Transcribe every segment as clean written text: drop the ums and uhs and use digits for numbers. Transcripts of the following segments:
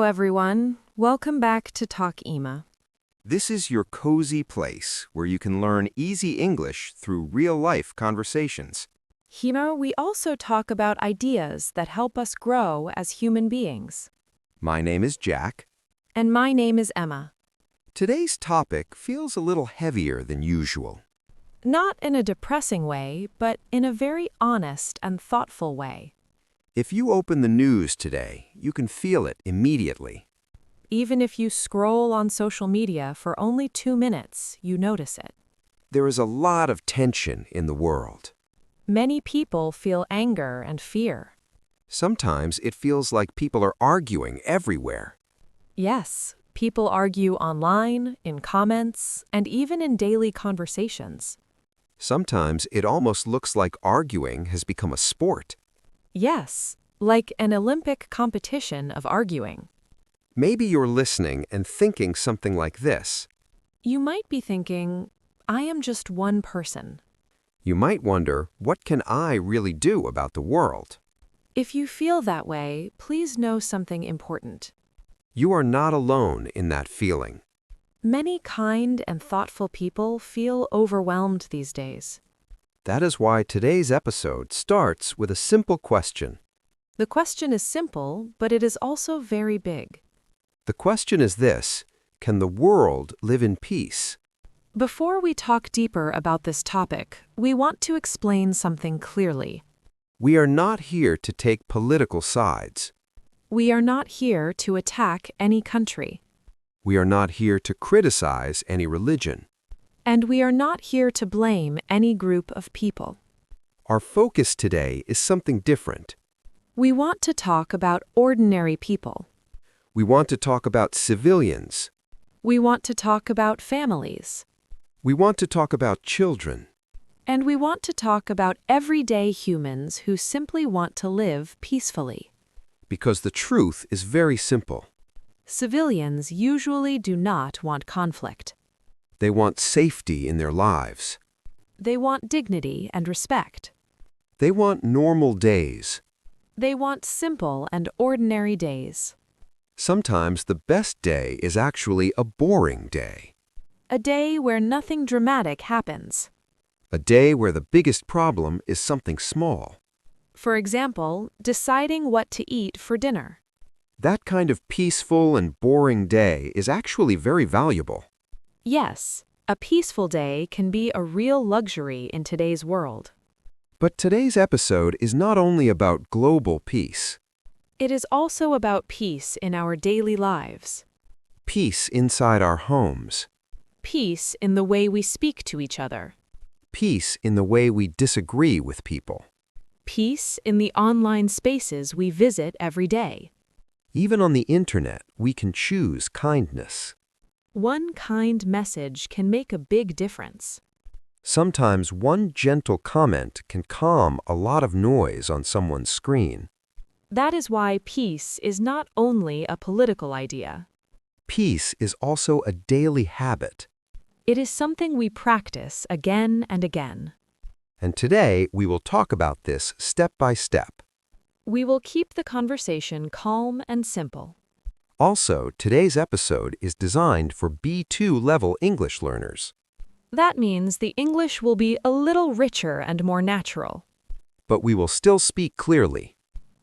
everyone. Welcome back to Talk Ima. This is your cozy place where you can learn easy English through real-life conversations. Here, we also talk about ideas that help us grow as human beings. My name is Jack. And my name is Emma. Today's topic feels a little heavier than usual. Not in a depressing way, but in a very honest and thoughtful way. If you open the news today, you can feel it immediately. Even if you scroll on social media for only 2 minutes, you notice it. There is a lot of tension in the world. Many people feel anger and fear. Sometimes it feels like people are arguing everywhere. Yes, people argue online, in comments, and even in daily conversations. Sometimes it almost looks like arguing has become a sport. Yes, like an Olympic competition of arguing. Maybe you're listening and thinking something like this. You might be thinking, I am just one person. You might wonder, what can I really do about the world? If you feel that way, please know something important. You are not alone in that feeling. Many kind and thoughtful people feel overwhelmed these days. That is why today's episode starts with a simple question. The question is simple, but it is also very big. The question is this: can the world live in peace? Before we talk deeper about this topic, we want to explain something clearly. We are not here to take political sides. We are not here to attack any country. We are not here to criticize any religion. And we are not here to blame any group of people. Our focus today is something different. We want to talk about ordinary people. We want to talk about civilians. We want to talk about families. We want to talk about children. And we want to talk about everyday humans who simply want to live peacefully. Because the truth is very simple. Civilians usually do not want conflict. They want safety in their lives. They want dignity and respect. They want normal days. They want simple and ordinary days. Sometimes the best day is actually a boring day. A day where nothing dramatic happens. A day where the biggest problem is something small. For example, deciding what to eat for dinner. That kind of peaceful and boring day is actually very valuable. Yes, a peaceful day can be a real luxury in today's world. But today's episode is not only about global peace. It is also about peace in our daily lives. Peace inside our homes. Peace in the way we speak to each other. Peace in the way we disagree with people. Peace in the online spaces we visit every day. Even on the internet, we can choose kindness. One kind message can make a big difference. Sometimes one gentle comment can calm a lot of noise on someone's screen. That is why peace is not only a political idea. Peace is also a daily habit. It is something we practice again and again. And today, we will talk about this step by step. We will keep the conversation calm and simple. Also, today's episode is designed for B2 level English learners. That means the English will be a little richer and more natural. But we will still speak clearly.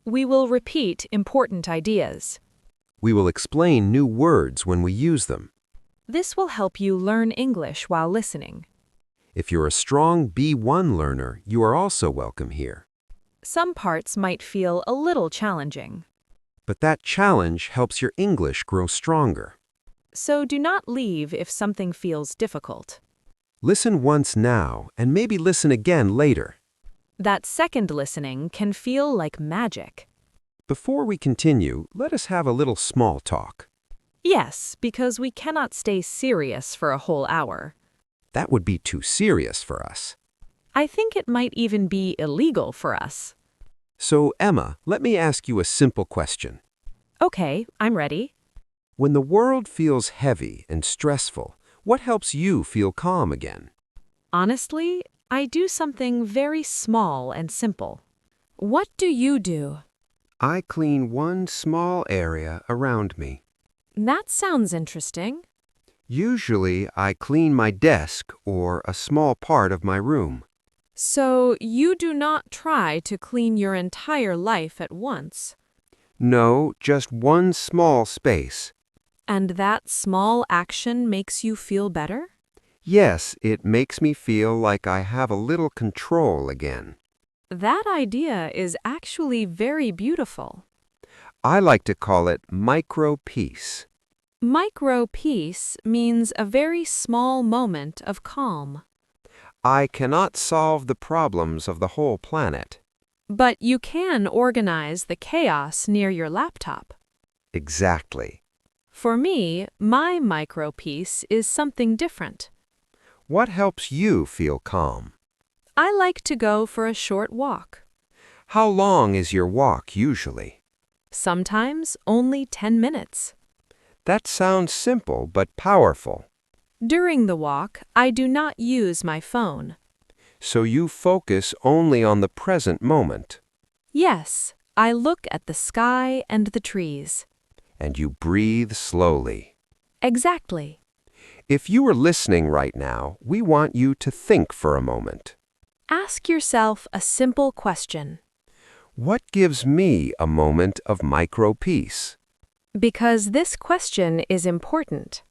We will repeat important ideas. We will explain new words when we use them. This will help you learn English while listening. If you're a strong B1 learner, you are also welcome here. Some parts might feel a little challenging. But that challenge helps your English grow stronger. So do not leave if something feels difficult. Listen once now and maybe listen again later. That second listening can feel like magic. Before we continue, let us have a little small talk. Yes, because we cannot stay serious for a whole hour. That would be too serious for us. I think it might even be illegal for us. So, Emma, let me ask you a simple question. Okay, I'm ready. When the world feels heavy and stressful, what helps you feel calm again? Honestly, I do something very small and simple. What do you do? I clean one small area around me. That sounds interesting. Usually, I clean my desk or a small part of my room. So you do not try to clean your entire life at once. No, just one small space. And that small action makes you feel better? Yes, it makes me feel like I have a little control again. That idea is actually very beautiful. I like to call it micro-peace. Micro peace means a very small moment of calm. I cannot solve the problems of the whole planet. But you can organize the chaos near your laptop. Exactly. For me, my micro peace is something different. What helps you feel calm? I like to go for a short walk. How long is your walk usually? Sometimes only 10 minutes. That sounds simple but powerful. During the walk, I do not use my phone. So you focus only on the present moment, Yes, I look at the sky and the trees. and you breathe slowly. Exactly. If you are listening right now, we want you to think for a moment. Ask yourself a simple question. What gives me a moment of micro-peace? Because this question is important.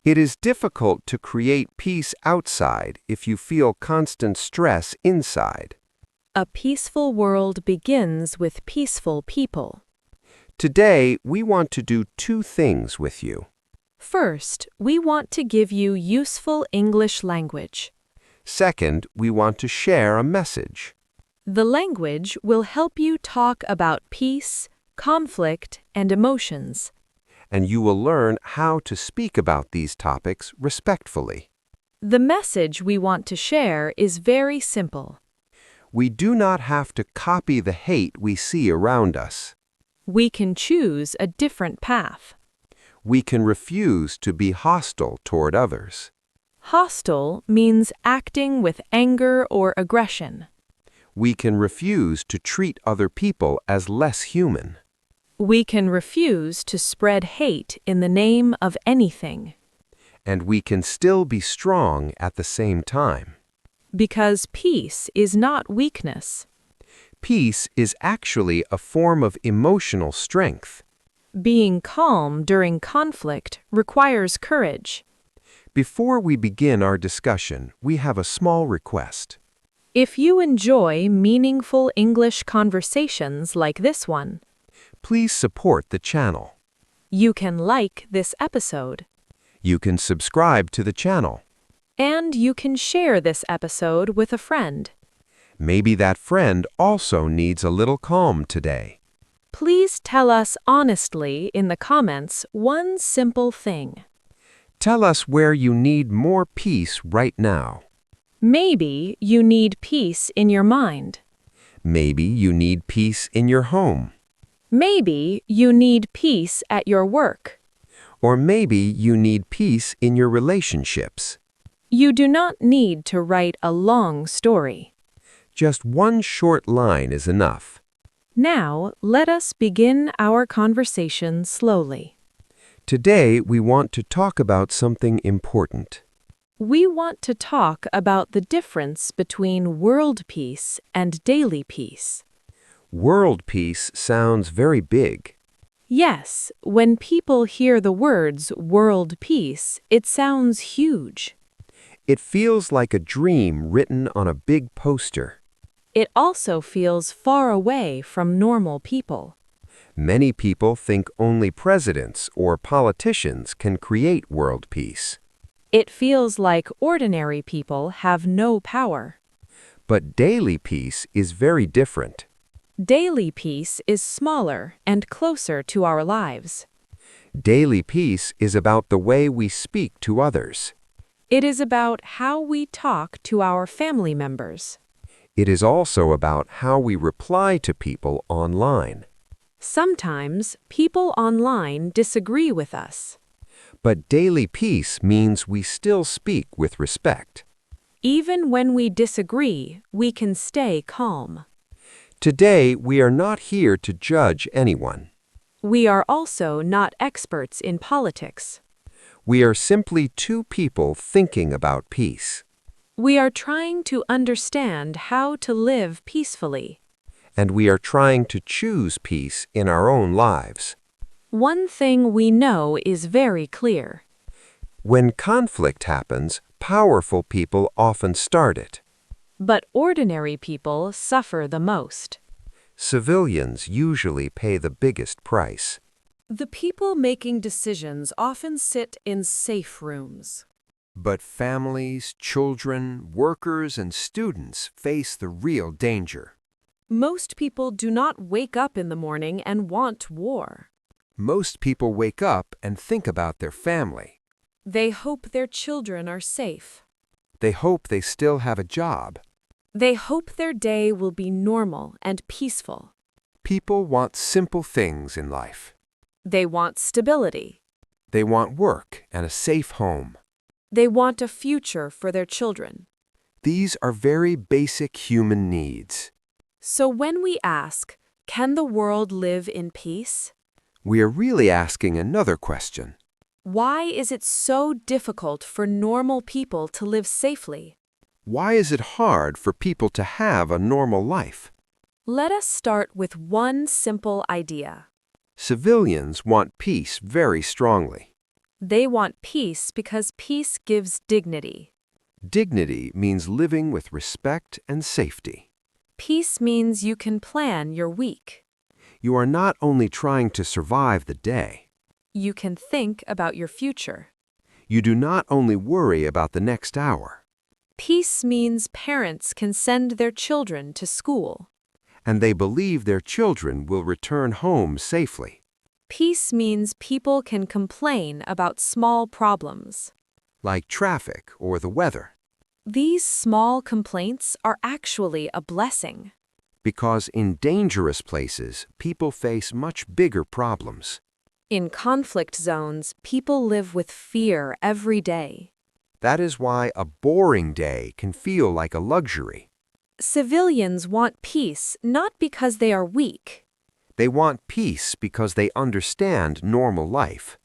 It is difficult to create peace outside if you feel constant stress inside. A peaceful world begins with peaceful people. Today, we want to do two things with you. First, we want to give you useful English language. Second, we want to share a message. The language will help you talk about peace, conflict, and emotions. And you will learn how to speak about these topics respectfully. The message we want to share is very simple. We do not have to copy the hate we see around us. We can choose a different path. We can refuse to be hostile toward others. Hostile means acting with anger or aggression. We can refuse to treat other people as less human. We can refuse to spread hate in the name of anything. And we can still be strong at the same time. Because peace is not weakness. Peace is actually a form of emotional strength. Being calm during conflict requires courage. Before we begin our discussion, we have a small request. If you enjoy meaningful English conversations like this one, Please support the channel. you can like this episode. You can subscribe to the channel. And you can share this episode with a friend. Maybe that friend also needs a little calm today. Please tell us honestly in the comments one simple thing. Tell us where you need more peace right now. Maybe you need peace in your mind. Maybe you need peace in your home. Maybe you need peace at your work. Or maybe you need peace in your relationships. You do not need to write a long story. Just one short line is enough. Now, let us begin our conversation slowly. Today, we want to talk about something important. We want to talk about the difference between world peace and daily peace. World peace sounds very big. Yes, when people hear the words world peace, it sounds huge. It feels like a dream written on a big poster. It also feels far away from normal people. Many people think only presidents or politicians can create world peace. It feels like ordinary people have no power. But daily peace is very different. Daily peace is smaller and closer to our lives. Daily peace is about the way we speak to others. It is about how we talk to our family members. It is also about how we reply to people online. Sometimes people online disagree with us. But daily peace means we still speak with respect. Even when we disagree, we can stay calm. Today, we are not here to judge anyone. We are also not experts in politics. We are simply two people thinking about peace. We are trying to understand how to live peacefully. And we are trying to choose peace in our own lives. One thing we know is very clear. When conflict happens, powerful people often start it. But ordinary people suffer the most. Civilians usually pay the biggest price. The people making decisions often sit in safe rooms. But families, children, workers, and students face the real danger. Most people do not wake up in the morning and want war. Most people wake up and think about their family. They hope their children are safe. They hope they still have a job. They hope their day will be normal and peaceful. People want simple things in life. They want stability. They want work and a safe home. They want a future for their children. These are very basic human needs. So when we ask, can the world live in peace? We are really asking another question. Why is it so difficult for normal people to live safely? Why is it hard for people to have a normal life? Let us start with one simple idea. Civilians want peace very strongly. They want peace because peace gives dignity. Dignity means living with respect and safety. Peace means you can plan your week. You are not only trying to survive the day. You can think about your future. You do not only worry about the next hour. Peace means parents can send their children to school. And they believe their children will return home safely. Peace means people can complain about small problems. Like traffic or the weather. These small complaints are actually a blessing. Because in dangerous places, people face much bigger problems. In conflict zones, people live with fear every day. That is why a boring day can feel like a luxury. Civilians want peace not because they are weak. They want peace because they understand normal life.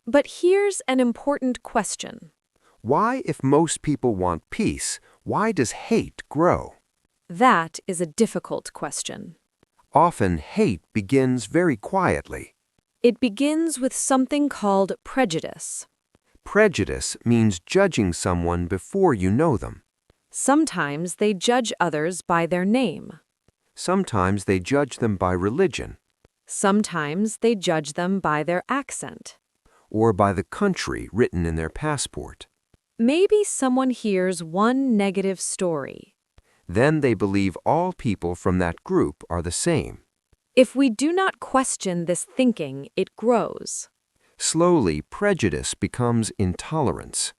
But here's an important question. Why, if most people want peace, why does hate grow? That is a difficult question. Often hate begins very quietly. It begins with something called prejudice. Prejudice means judging someone before you know them. Sometimes they judge others by their name. Sometimes they judge them by religion. Sometimes they judge them by their accent. Or by the country written in their passport. Maybe someone hears one negative story. Then they believe all people from that group are the same. If we do not question this thinking, it grows. Slowly, prejudice becomes intolerance.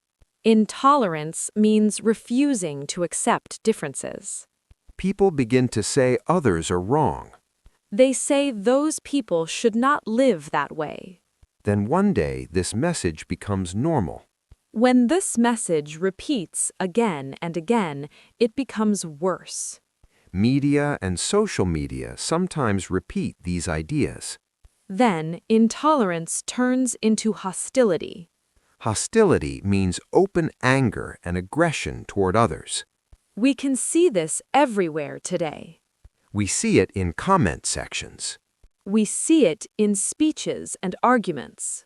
Intolerance means refusing to accept differences. People begin to say others are wrong. They say those people should not live that way. Then one day, this message becomes normal. When this message repeats again and again, it becomes worse. Media and social media sometimes repeat these ideas. Then, intolerance turns into hostility. Hostility means open anger and aggression toward others. We can see this everywhere today. We see it in comment sections. We see it in speeches and arguments.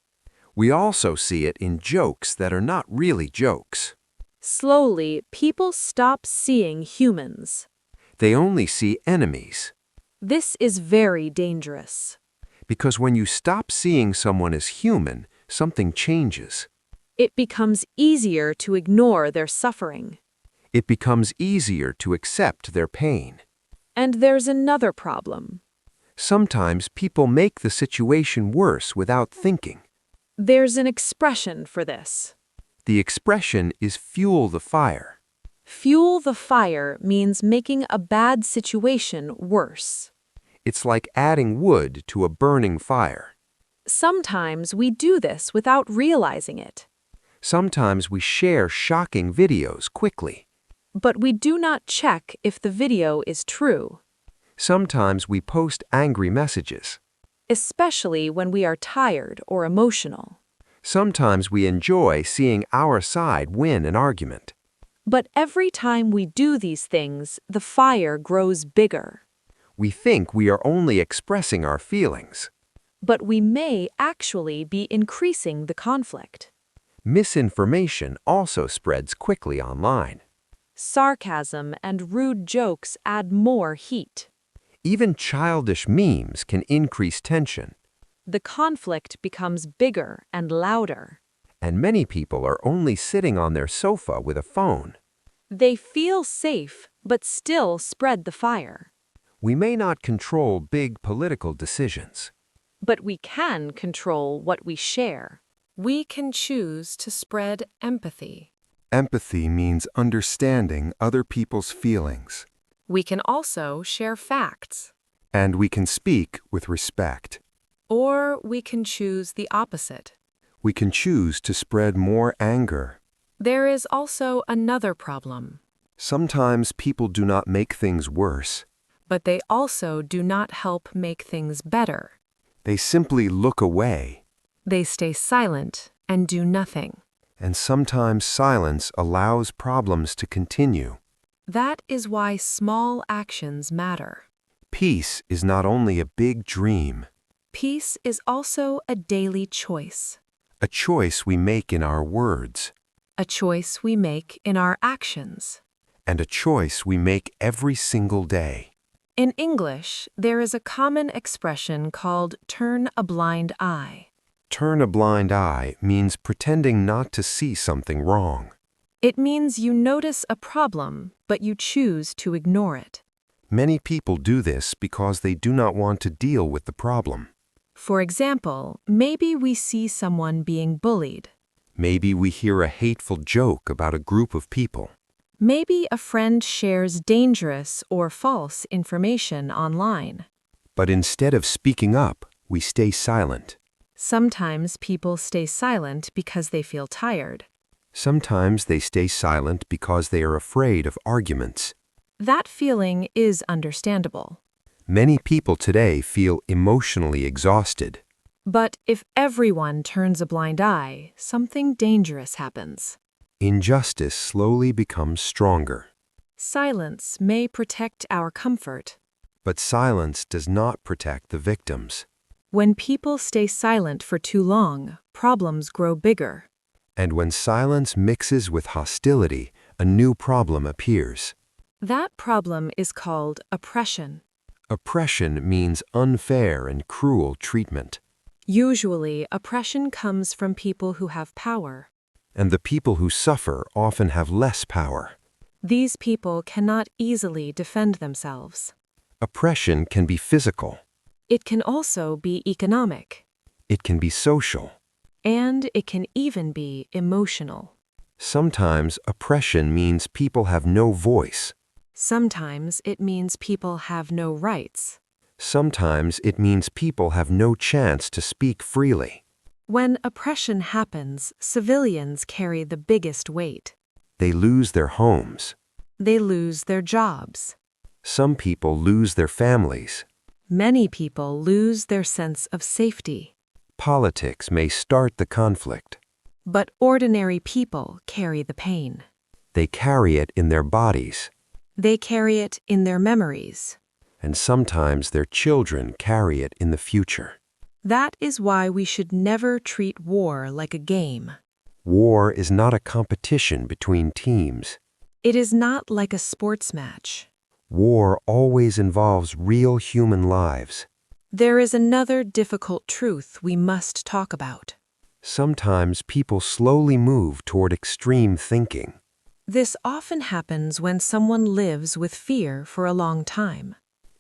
We also see it in jokes that are not really jokes. Slowly, people stop seeing humans. They only see enemies. This is very dangerous. Because when you stop seeing someone as human, something changes. It becomes easier to ignore their suffering. It becomes easier to accept their pain. And there's another problem. Sometimes people make the situation worse without thinking. There's an expression for this. The expression is fuel the fire. Fuel the fire means making a bad situation worse. It's like adding wood to a burning fire. Sometimes we do this without realizing it. Sometimes we share shocking videos quickly. But we do not check if the video is true. Sometimes we post angry messages. especially when we are tired or emotional. Sometimes we enjoy seeing our side win an argument. But every time we do these things, the fire grows bigger. We think we are only expressing our feelings. But we may actually be increasing the conflict. Misinformation also spreads quickly online. Sarcasm and rude jokes add more heat. Even childish memes can increase tension, The conflict becomes bigger and louder. and many people are only sitting on their sofa with a phone. They feel safe, but still spread the fire. We may not control big political decisions. But we can control what we share. We can choose to spread empathy. Empathy means understanding other people's feelings, We can also share facts. and we can speak with respect. Or we can choose the opposite. We can choose to spread more anger. There is also another problem, Sometimes people do not make things worse. but they also do not help make things better. They simply look away, They stay silent and do nothing. and sometimes silence allows problems to continue. That is why small actions matter. Peace is not only a big dream, Peace is also a daily choice, a choice we make in our words, a choice we make in our actions. and a choice we make every single day. In English, there is a common expression called turn a blind eye. Turn a blind eye means pretending not to see something wrong. It means you notice a problem, but you choose to ignore it. Many people do this because they do not want to deal with the problem. For example, maybe we see someone being bullied. Maybe we hear a hateful joke about a group of people. Maybe a friend shares dangerous or false information online. But instead of speaking up, we stay silent. Sometimes people stay silent because they feel tired. Sometimes they stay silent because they are afraid of arguments. That feeling is understandable. Many people today feel emotionally exhausted. But if everyone turns a blind eye, something dangerous happens. Injustice slowly becomes stronger. Silence may protect our comfort. But silence does not protect the victims. When people stay silent for too long, problems grow bigger. And when silence mixes with hostility, a new problem appears. That problem is called oppression. Oppression means unfair and cruel treatment. Usually, oppression comes from people who have power. And the people who suffer often have less power. These people cannot easily defend themselves. Oppression can be physical. It can also be economic. It can be social. And it can even be emotional. Sometimes oppression means people have no voice. Sometimes it means people have no rights. Sometimes it means people have no chance to speak freely. When oppression happens, civilians carry the biggest weight. They lose their homes. They lose their jobs. Some people lose their families. Many people lose their sense of safety. Politics may start the conflict. But ordinary people carry the pain. They carry it in their bodies. They carry it in their memories. And sometimes their children carry it in the future. That is why we should never treat war like a game. War is not a competition between teams. It is not like a sports match. War always involves real human lives. There is another difficult truth we must talk about. Sometimes people slowly move toward extreme thinking. This often happens when someone lives with fear for a long time,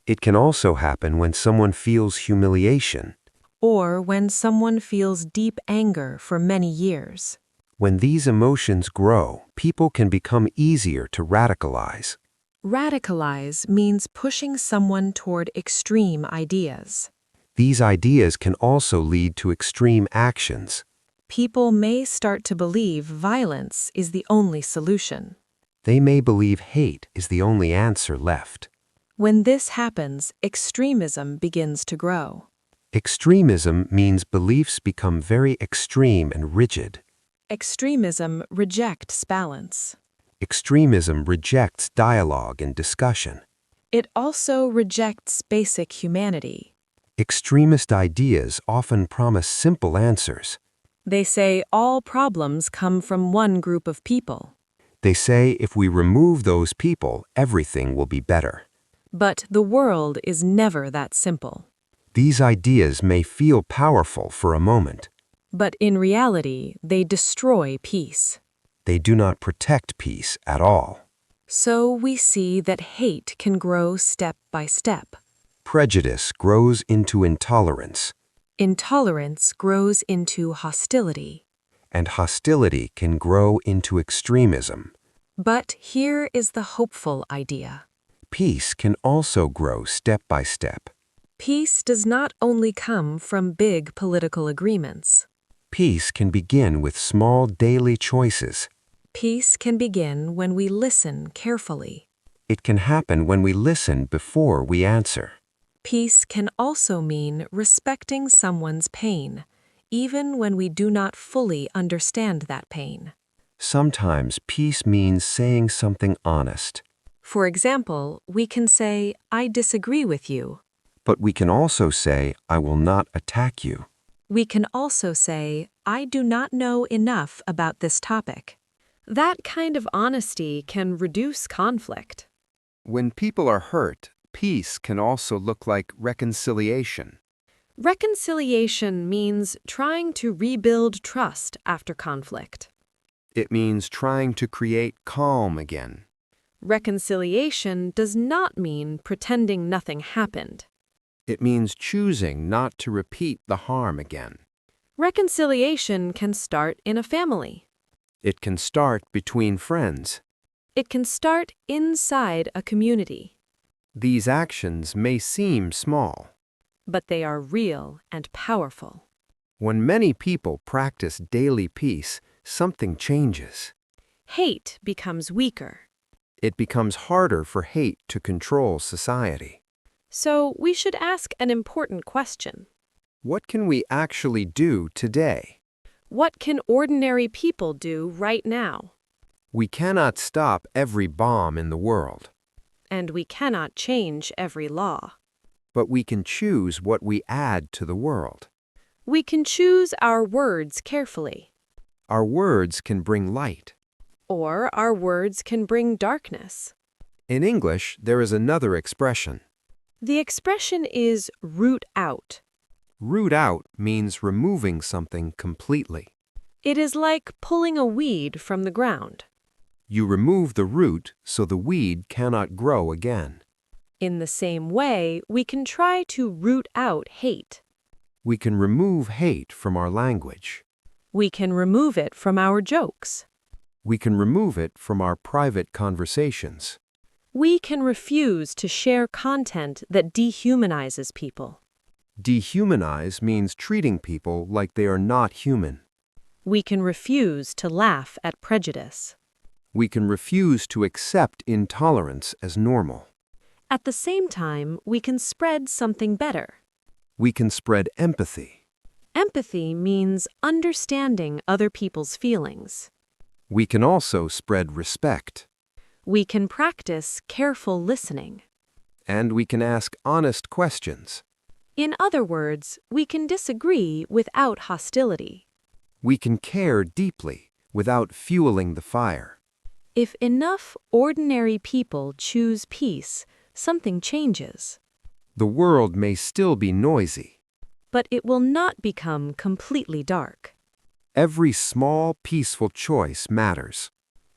It can also happen when someone feels humiliation. or when someone feels deep anger for many years. When these emotions grow, people can become easier to radicalize. Radicalize means pushing someone toward extreme ideas. These ideas can also lead to extreme actions. People may start to believe violence is the only solution. They may believe hate is the only answer left. When this happens, extremism begins to grow. Extremism means beliefs become very extreme and rigid. Extremism rejects balance. Extremism rejects dialogue and discussion. It also rejects basic humanity. Extremist ideas often promise simple answers. They say all problems come from one group of people. They say if we remove those people, everything will be better. But the world is never that simple. These ideas may feel powerful for a moment. But in reality, they destroy peace. They do not protect peace at all. So we see that hate can grow step by step. Prejudice grows into intolerance, Intolerance grows into hostility. and hostility can grow into extremism. But here is the hopeful idea. Peace can also grow step by step. Peace does not only come from big political agreements. Peace can begin with small daily choices. Peace can begin when we listen carefully. It can happen when we listen before we answer. Peace can also mean respecting someone's pain, even when we do not fully understand that pain. Sometimes peace means saying something honest, For example, we can say, "I disagree with you." but we can also say, "I will not attack you." We can also say, "I do not know enough about this topic." That kind of honesty can reduce conflict. When people are hurt, peace can also look like reconciliation. Reconciliation means trying to rebuild trust after conflict. It means trying to create calm again. Reconciliation does not mean pretending nothing happened. It means choosing not to repeat the harm again. Reconciliation can start in a family. It can start between friends. It can start inside a community. These actions may seem small. But they are real and powerful. When many people practice daily peace, something changes. Hate becomes weaker. It becomes harder for hate to control society. So we should ask an important question. What can we actually do today? What can ordinary people do right now? We cannot stop every bomb in the world, And we cannot change every law. but we can choose what we add to the world. We can choose our words carefully. Our words can bring light. Or our words can bring darkness. In English, there is another expression. The expression is root out. Root out means removing something completely. It is like pulling a weed from the ground. You remove the root so the weed cannot grow again. In the same way, we can try to root out hate. We can remove hate from our language. We can remove it from our jokes. We can remove it from our private conversations. We can refuse to share content that dehumanizes people. Dehumanize means treating people like they are not human. We can refuse to laugh at prejudice. We can refuse to accept intolerance as normal. At the same time, we can spread something better. We can spread empathy. Empathy means understanding other people's feelings. We can also spread respect. We can practice careful listening. And we can ask honest questions. In other words, we can disagree without hostility. We can care deeply without fueling the fire. If enough ordinary people choose peace, something changes. The world may still be noisy. But it will not become completely dark. Every small, peaceful choice matters.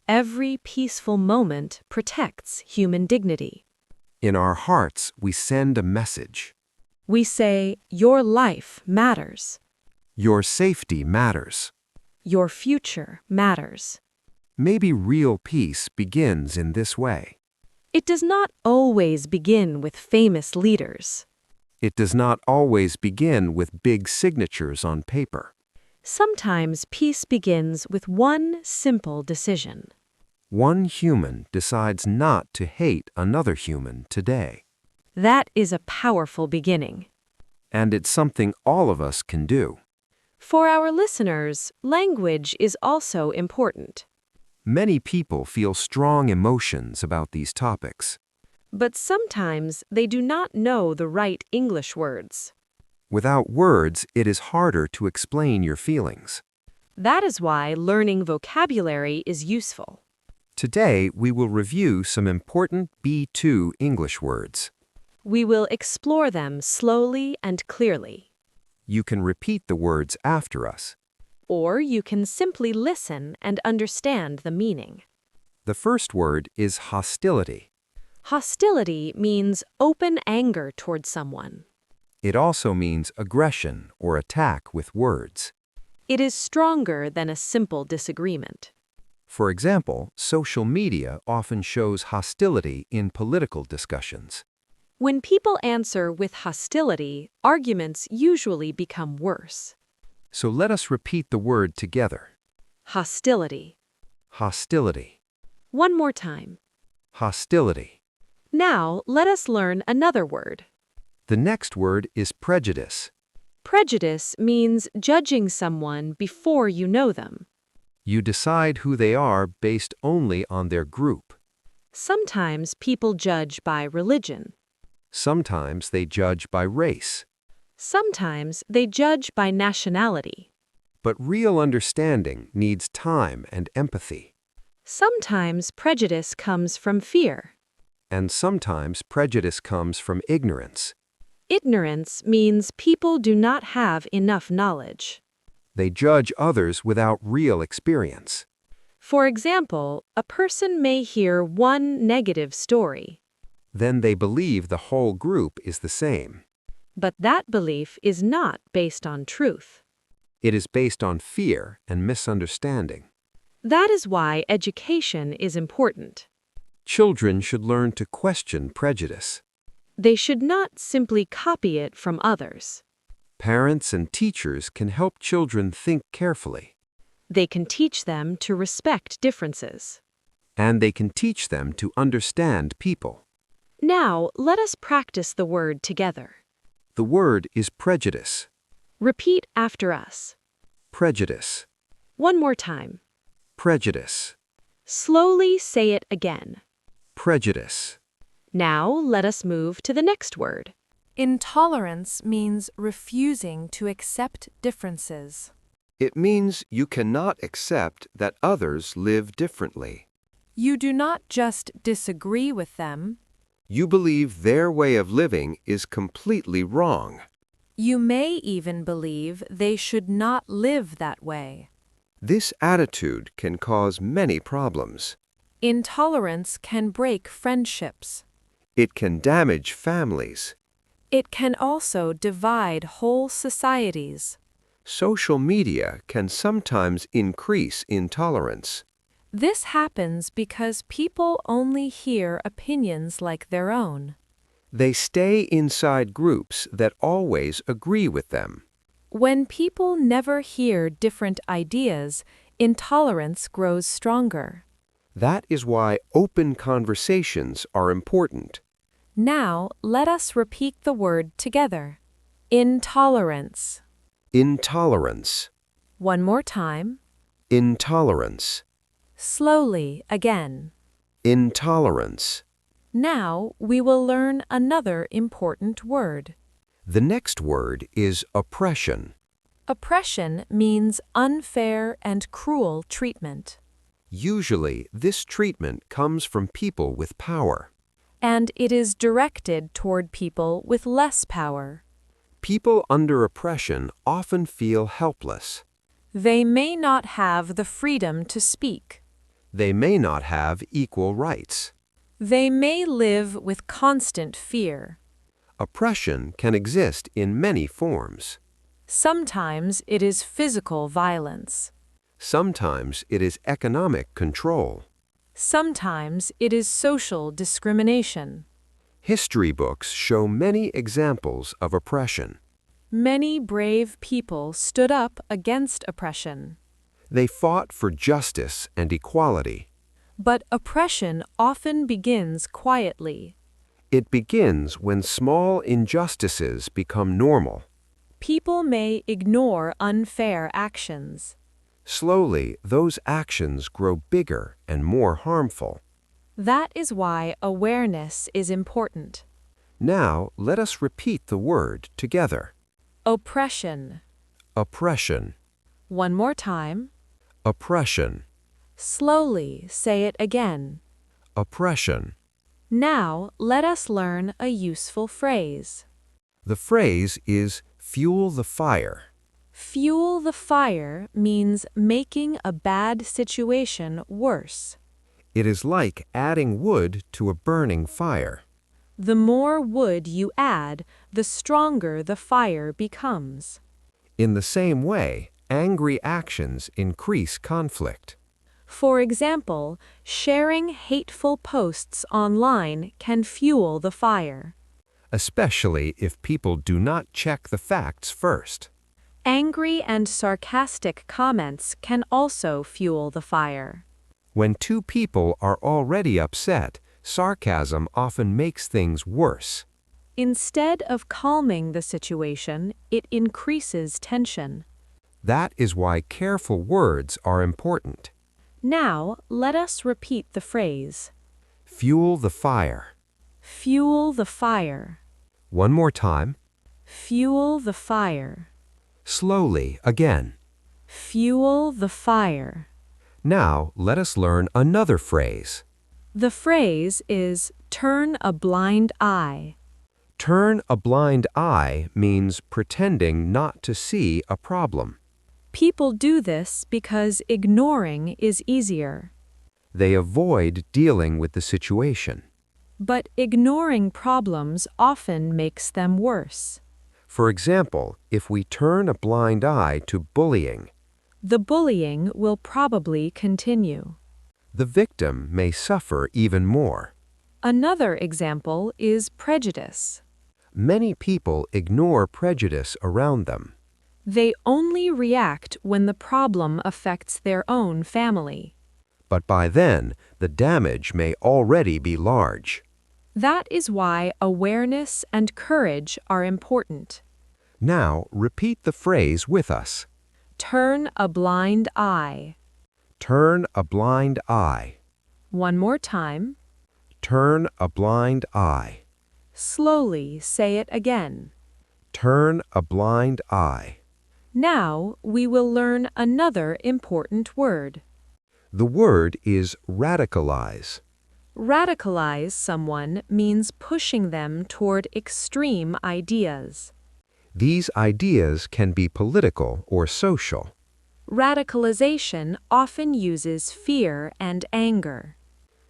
Every peaceful moment protects human dignity. In our hearts, we send a message. We say, your life matters. Your safety matters. Your future matters. Maybe real peace begins in this way. It does not always begin with famous leaders. It does not always begin with big signatures on paper. Sometimes peace begins with one simple decision. One human decides not to hate another human today. That is a powerful beginning. And it's something all of us can do. For our listeners, language is also important. Many people feel strong emotions about these topics. But sometimes they do not know the right English words. Without words, it is harder to explain your feelings. That is why learning vocabulary is useful. Today, we will review some important B2 English words. We will explore them slowly and clearly. You can repeat the words after us. Or you can simply listen and understand the meaning. The first word is hostility. Hostility means open anger toward someone. It also means aggression or attack with words. It is stronger than a simple disagreement. For example, social media often shows hostility in political discussions. When people answer with hostility, arguments usually become worse. So let us repeat the word together. Hostility. Hostility. One more time. Hostility. Now, let us learn another word. The next word is prejudice. Prejudice means judging someone before you know them. You decide who they are based only on their group. Sometimes people judge by religion. Sometimes they judge by race. Sometimes they judge by nationality. But real understanding needs time and empathy. Sometimes prejudice comes from fear. And sometimes prejudice comes from ignorance. Ignorance means people do not have enough knowledge. They judge others without real experience. For example, a person may hear one negative story, Then they believe the whole group is the same. but that belief is not based on truth. It is based on fear and misunderstanding. That is why education is important. Children should learn to question prejudice. They should not simply copy it from others. Parents and teachers can help children think carefully. They can teach them to respect differences. And they can teach them to understand people. Now, let us practice the word together. The word is prejudice. Repeat after us. Prejudice. One more time. Prejudice. Slowly say it again. Prejudice. Now, let us move to the next word. Intolerance means refusing to accept differences. It means you cannot accept that others live differently. You do not just disagree with them, You believe their way of living is completely wrong. you may even believe they should not live that way. This attitude can cause many problems. Intolerance can break friendships. It can damage families. It can also divide whole societies. Social media can sometimes increase intolerance. This happens because people only hear opinions like their own. They stay inside groups that always agree with them. When people never hear different ideas, intolerance grows stronger. That is why open conversations are important. Now, let us repeat the word together. Intolerance. Intolerance. One more time. Intolerance. Slowly again. Intolerance. Now, we will learn another important word. The next word is oppression. Oppression means unfair and cruel treatment. Usually, this treatment comes from people with power. And it is directed toward people with less power. People under oppression often feel helpless. They may not have the freedom to speak. They may not have equal rights. They may live with constant fear. Oppression can exist in many forms. Sometimes it is physical violence. Sometimes it is economic control. Sometimes it is social discrimination. History books show many examples of oppression. Many brave people stood up against oppression. They fought for justice and equality. But oppression often begins quietly. It begins when small injustices become normal. People may ignore unfair actions. Slowly, those actions grow bigger and more harmful. That is why awareness is important. Now, let us repeat the word together. Oppression. Oppression. One more time. Oppression. Slowly say it again. Oppression. Now, let us learn a useful phrase. The phrase is fuel the fire. Fuel the fire means making a bad situation worse. It is like adding wood to a burning fire. The more wood you add, the stronger the fire becomes. In the same way, angry actions increase conflict. For example, sharing hateful posts online can fuel the fire. Especially if people do not check the facts first. Angry and sarcastic comments can also fuel the fire. When two people are already upset, sarcasm often makes things worse. Instead of calming the situation, it increases tension. That is why careful words are important. Now, let us repeat the phrase. Fuel the fire. Fuel the fire. One more time. Fuel the fire. Slowly again. Fuel the fire. Now, let us learn another phrase. The phrase is turn a blind eye. Turn a blind eye means pretending not to see a problem. People do this because ignoring is easier. They avoid dealing with the situation. But ignoring problems often makes them worse. For example, if we turn a blind eye to bullying, The bullying will probably continue. the victim may suffer even more. Another example is prejudice. Many people ignore prejudice around them. They only react when the problem affects their own family. But by then, the damage may already be large. That is why awareness and courage are important. Now, repeat the phrase with us. Turn a blind eye. Turn a blind eye. One more time. Turn a blind eye. Slowly say it again. Turn a blind eye. Now we will learn another important word. The word is radicalize. Radicalize someone means pushing them toward extreme ideas. These ideas can be political or social. Radicalization often uses fear and anger.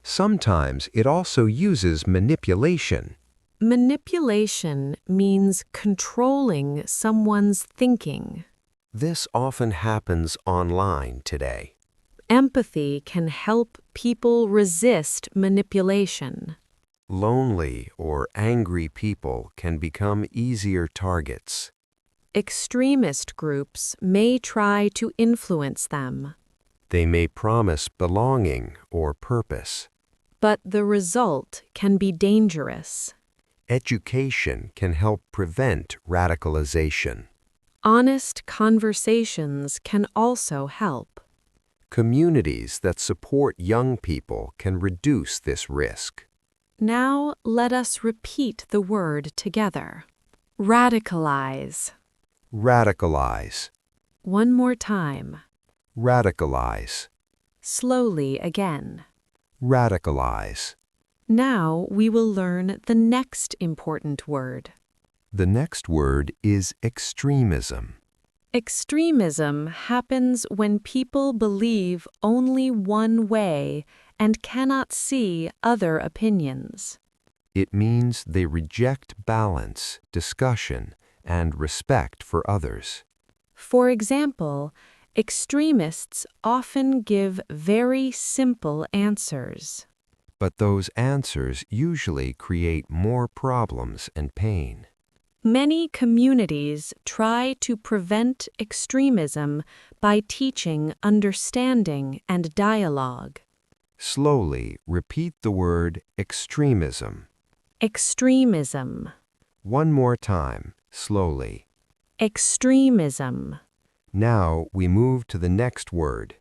Sometimes it also uses manipulation. Manipulation means controlling someone's thinking. This often happens online today. Empathy can help people resist manipulation. Lonely or angry people can become easier targets. Extremist groups may try to influence them, They may promise belonging or purpose. but the result can be dangerous. Education can help prevent radicalization. Honest conversations can also help. Communities that support young people can reduce this risk. Now let us repeat the word together. Radicalize. Radicalize. One more time. Radicalize. Slowly again. Radicalize. Now we will learn the next important word. The next word is extremism. Extremism happens when people believe only one way and cannot see other opinions. It means they reject balance, discussion, and respect for others. For example, extremists often give very simple answers. But those answers usually create more problems and pain. Many communities try to prevent extremism by teaching understanding and dialogue. Slowly repeat the word extremism. Extremism. One more time, slowly. Extremism. Now we move to the next word.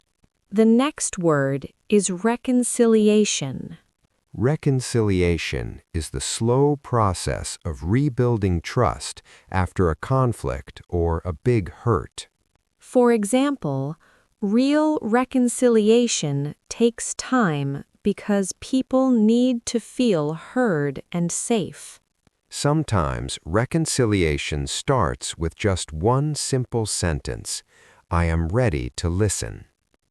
The next word is reconciliation. Reconciliation is the slow process of rebuilding trust after a conflict or a big hurt. For example, real reconciliation takes time because people need to feel heard and safe. Sometimes reconciliation starts with just one simple sentence, I am ready to listen.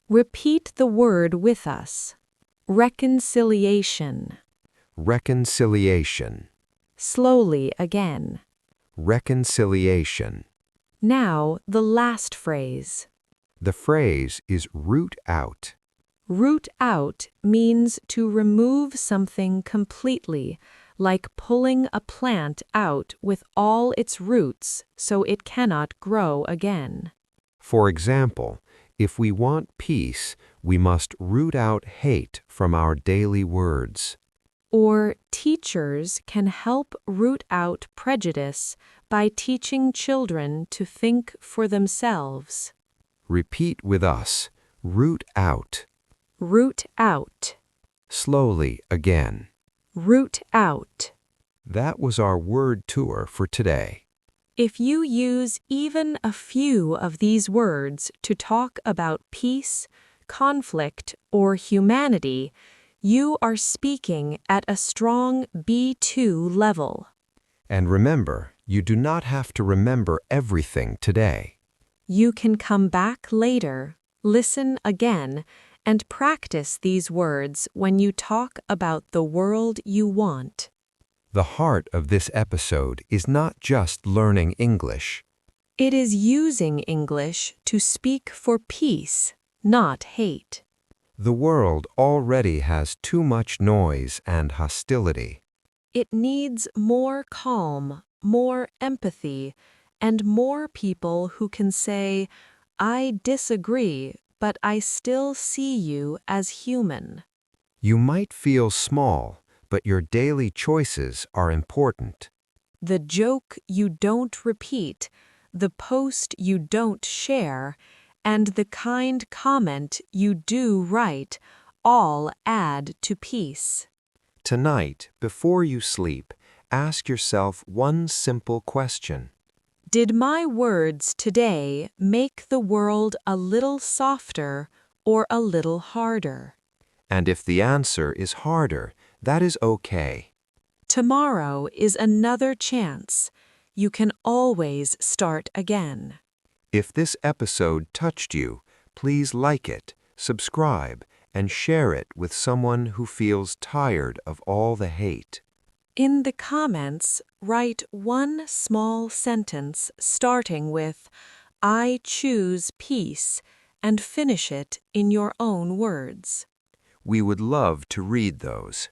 Repeat the word with us. Reconciliation. Reconciliation. Slowly again. Reconciliation. Now the last phrase. The phrase is root out. Root out means to remove something completely, like pulling a plant out with all its roots so it cannot grow again. For example, if we want peace, we must root out hate from our daily words. Or teachers can help root out prejudice by teaching children to think for themselves. Repeat with us, root out. Root out. Slowly again. Root out. That was our word tour for today. If you use even a few of these words to talk about peace, conflict, or humanity, you are speaking at a strong B2 level. And remember, you do not have to remember everything today. You can come back later, listen again, and practice these words when you talk about the world you want. The heart of this episode is not just learning English. It is using English to speak for peace, not hate. The world already has too much noise and hostility. It needs more calm, more empathy, and more people who can say, I disagree, but I still see you as human. You might feel small, but your daily choices are important. The joke you don't repeat, the post you don't share, and the kind comment you do write all add to peace. Tonight, before you sleep, ask yourself one simple question. Did my words today make the world a little softer or a little harder? And if the answer is harder, that is okay. Tomorrow is another chance. You can always start again. If this episode touched you, please like it, subscribe, and share it with someone who feels tired of all the hate. In the comments, write one small sentence starting with, I choose peace, and finish it in your own words. We would love to read those.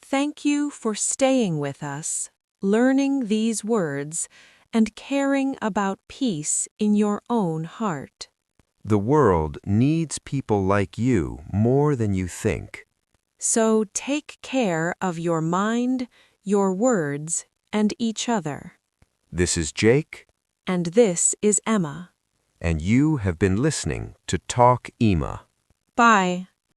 Thank you for staying with us, learning these words, and caring about peace in your own heart. The world needs people like you more than you think. So take care of your mind, your words, and each other. This is Jake. And this is Emma. And you have been listening to Talk Ema. Bye.